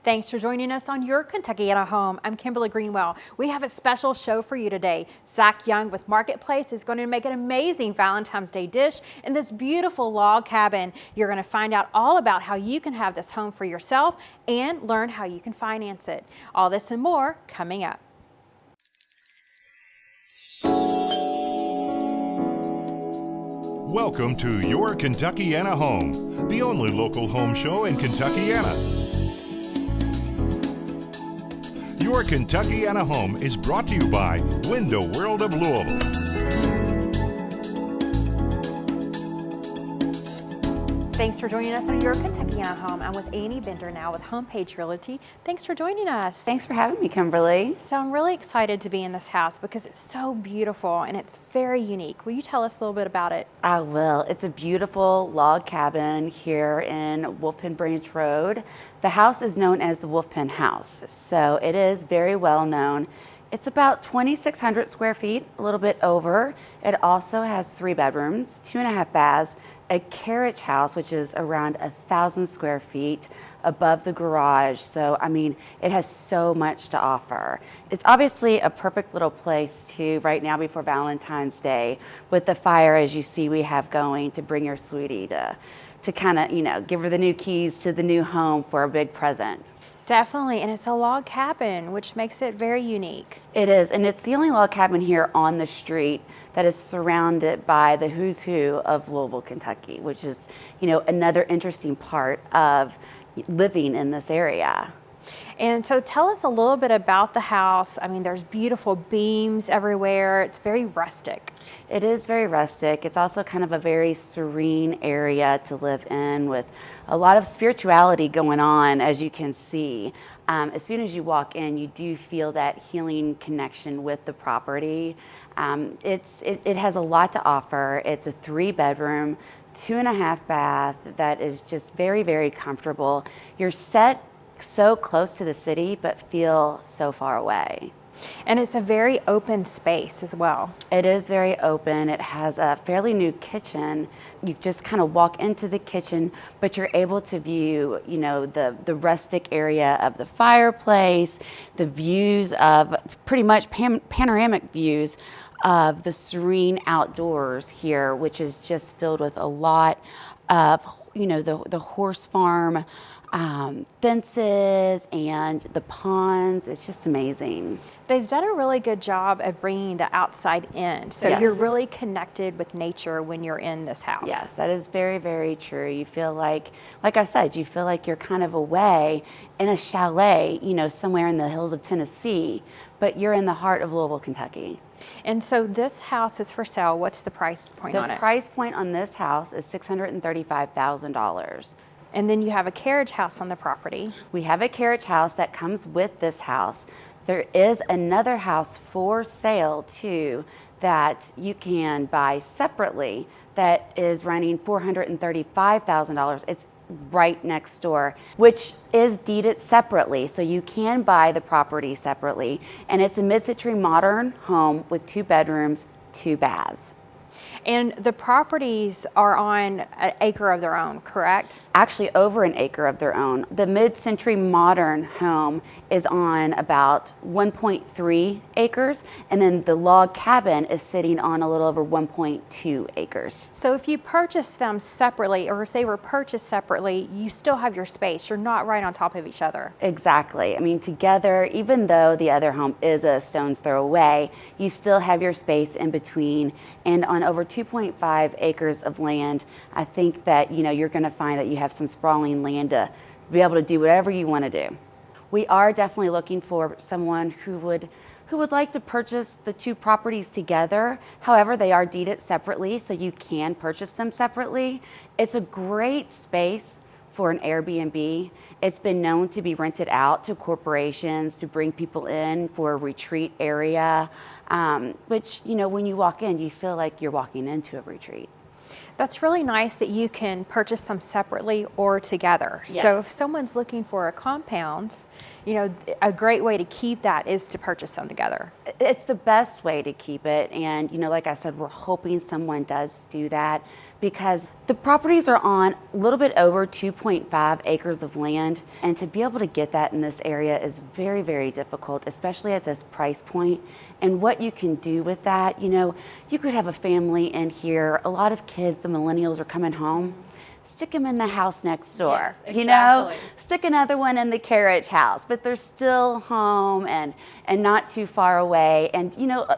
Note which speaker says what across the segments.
Speaker 1: Thanks for joining us on Your Kentuckiana Home. I'm Kimberly Greenwell. We have a special show for you today. Zach Young with Marketplace is going to make an amazing Valentine's Day dish in this beautiful log cabin. You're going to find out all about how you can have this home for yourself and learn how you can finance it. All this and more coming up.
Speaker 2: Welcome to Your Kentuckiana Home, the only local home show in Kentuckiana. Your Kentuckiana Home is brought to you by Window World of Louisville.
Speaker 1: Thanks for joining us on Your Kentuckiana Home. I'm with Annie Bender now with Homepage Realty. Thanks for joining us.
Speaker 3: Thanks for having me, Kimberly.
Speaker 1: So I'm really excited to be in this house because it's so beautiful and it's very unique. Will you tell us a little bit about it?
Speaker 3: I will. It's a beautiful log cabin here in Wolf Pen Branch Road. The house is known as the Wolf Pen House, so it is very well known. It's about 2,600 square feet, a little bit over. It also has 3 bedrooms, 2.5 baths, a carriage house, which is around 1,000 square feet above the garage. So, I mean, it has so much to offer. It's obviously a perfect little place to, right now before Valentine's Day, with the fire, as you see, we have going to bring your sweetie to kind of, you know, give her the new keys to the new home for a big present.
Speaker 1: Definitely, and it's a log cabin, which makes it very unique.
Speaker 3: It is, and it's the only log cabin here on the street that is surrounded by the who's who of Louisville, Kentucky, which is, you know, another interesting part of living in this area.
Speaker 1: And so tell us a little bit about the house. I mean, there's beautiful beams everywhere. It's very rustic.
Speaker 3: It is very rustic. It's also kind of a very serene area to live in with a lot of spirituality going on, as you can see. As soon as you walk in, you do feel that healing connection with the property. It has a lot to offer. It's a 3-bedroom, 2.5 bath that is just very, very comfortable. You're set so close to the city, but feel so far away.
Speaker 1: And it's a very open space as well.
Speaker 3: It is very open. It has a fairly new kitchen. You just kind of walk into the kitchen, but you're able to view, you know, the rustic area of the fireplace, the views of pretty much panoramic views of the serene outdoors here, which is just filled with a lot of, you know, the horse farm fences and the ponds. It's just amazing.
Speaker 1: They've done a really good job of bringing the outside in. So
Speaker 3: Yes.
Speaker 1: You're really connected with nature when you're in this house.
Speaker 3: Yes, that is very, very true. You feel like I said, you feel like you're kind of away in a chalet, you know, somewhere in the hills of Tennessee, but you're in the heart of Louisville, Kentucky.
Speaker 1: And so this house is for sale. What's the price point on it?
Speaker 3: The price point on this house is $635,000.
Speaker 1: And then you have a carriage house on the property.
Speaker 3: We have a carriage house that comes with this house. There is another house for sale too that you can buy separately that is running $435,000. It's right next door, which is deeded separately. So you can buy the property separately. And it's a mid-century modern home with 2 bedrooms, 2 baths.
Speaker 1: And the properties are on an acre of their own, correct?
Speaker 3: Actually, over an acre of their own. The mid-century modern home is on about 1.3 acres, and then the log cabin is sitting on a little over 1.2 acres.
Speaker 1: So if you purchase them separately, or if they were purchased separately, you still have your space. You're not right on top of each other.
Speaker 3: Exactly. I mean, together, even though the other home is a stone's throw away, you still have your space in between. And on over 2.5 acres of land, I think that, you know, you're going to find that you have some sprawling land to be able to do whatever you want to do. We are definitely looking for someone who would like to purchase the 2 properties together. However, they are deeded separately, so you can purchase them separately. It's a great space for an Airbnb. It's been known to be rented out to corporations to bring people in for a retreat area, which, you know, when you walk in, you feel like you're walking into a retreat.
Speaker 1: That's really nice that you can purchase them separately or together.
Speaker 3: Yes.
Speaker 1: So if someone's looking for a compound, you know, a great way to keep that is to purchase them together.
Speaker 3: It's the best way to keep it. And, you know, like I said, we're hoping someone does do that because the properties are on a little bit over 2.5 acres of land, and to be able to get that in this area is very, very difficult, especially at this price point. And what you can do with that, you could have a family in here, a lot of kids, the millennials are coming home. Stick them in the house next door,
Speaker 1: yes, exactly.
Speaker 3: Stick another one in the carriage house, but they're still home and not too far away. And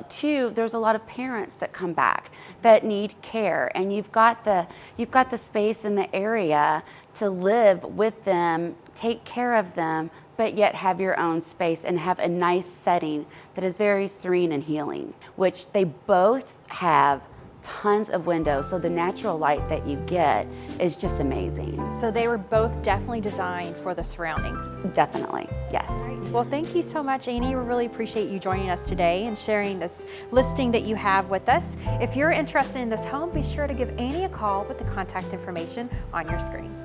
Speaker 3: too, there's a lot of parents that come back that need care, and you've got the space in the area to live with them, take care of them, but yet have your own space and have a nice setting that is very serene and healing, which they both have tons of windows, so the natural light that you get is just amazing.
Speaker 1: So they were both definitely designed for the surroundings.
Speaker 3: Definitely, yes.
Speaker 1: Right. Well, thank you so much, Annie. We really appreciate you joining us today and sharing this listing that you have with us. If you're interested in this home, be sure to give Annie a call with the contact information on your screen.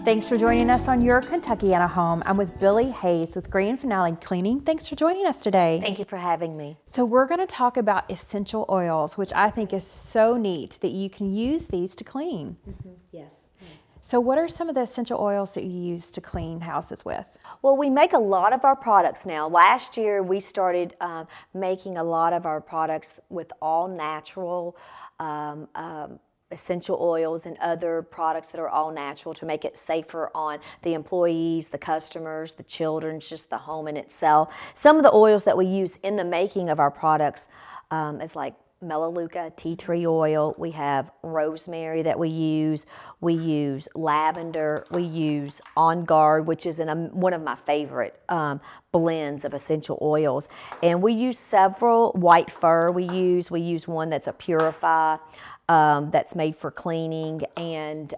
Speaker 1: Thanks for joining us on Your Kentuckiana Home. I'm with Billy Hayes with Grand Finale Cleaning. Thanks for joining us today.
Speaker 4: Thank you for having me.
Speaker 1: So we're going to talk about essential oils, which I think is so neat that you can use these to clean.
Speaker 4: Yes.
Speaker 1: So what are some of the essential oils that you use to clean houses with?
Speaker 4: Well, we make a lot of our products now. Last year, we started making a lot of our products with all natural essential oils and other products that are all natural to make it safer on the employees, the customers, the children, just the home in itself. Some of the oils that we use in the making of our products is like Melaleuca tea tree oil. We have rosemary that we use lavender. We use On Guard, which is one of my favorite blends of essential oils. And we use several. White fir we use one that's a Purify. That's made for cleaning, and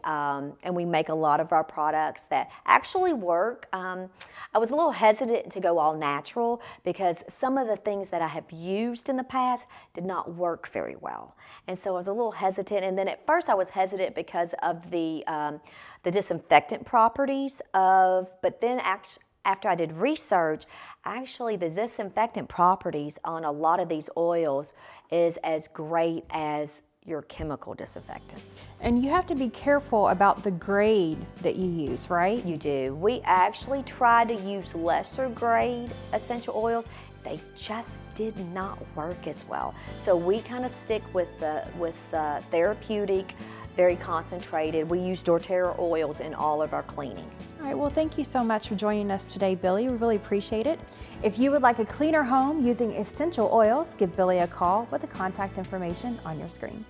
Speaker 4: we make a lot of our products that actually work. I was a little hesitant to go all natural because some of the things that I have used in the past did not work very well, and so I was a little hesitant. And then at first I was hesitant because of the disinfectant properties but then after I did research, actually the disinfectant properties on a lot of these oils is as great as your chemical disinfectants.
Speaker 1: And you have to be careful about the grade that you use, right?
Speaker 4: You do. We actually try to use lesser grade essential oils. They just did not work as well. So we kind of stick with the therapeutic, very concentrated. We use doTERRA oils in all of our cleaning.
Speaker 1: All right, well, thank you so much for joining us today, Billy. We really appreciate it. If you would like a cleaner home using essential oils, give Billy a call with the contact information on your screen.